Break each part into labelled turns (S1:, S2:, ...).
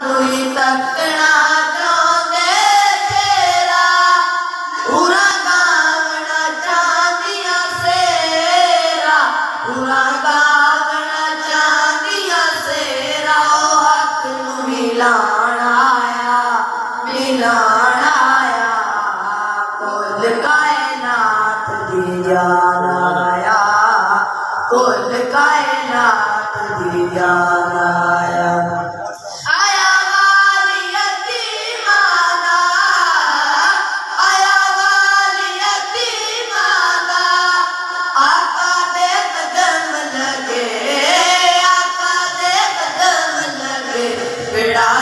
S1: कोई तकना चांदे तेरा पूरा गावना चांदिया सेरा पूरा गावना चांदिया सेरा ओ हक नू मिलाण आया कुल कायनात दी जान आया कुल कायनात दी जान आया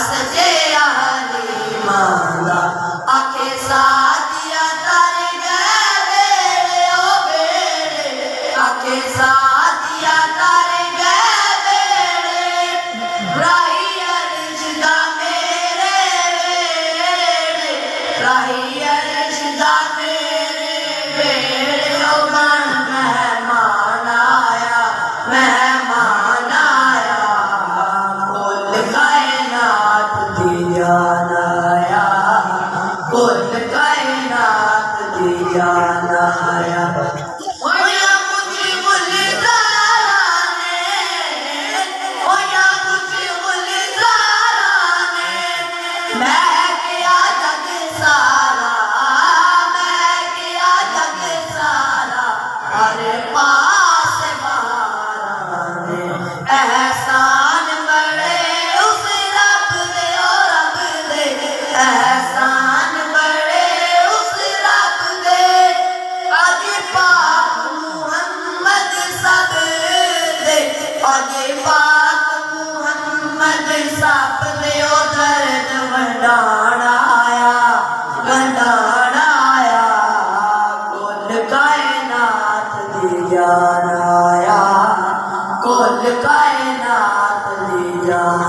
S1: सजे आली मांदा आखे सादिया तारे गए ओ बेड़े आखे सादिया तारे गए बेड़े राही अर्शदा मेरे बेड़े राही अर्शदा मेरे बेड़े ओ बन मेहमान आया कुल कायनात दी जान आया कुल कायनात दी जान आया अरे पास बहाराने एहसान बड़े उस रब दे ओ रब दे एहसान बड़े उस रब दे आगे पाक मुहम्मद सब दे आगे पाक मुहम्मद सब दे ओ दर्द वंडाण आया कुल कायनात दी जान आया कुल कायनात दी जान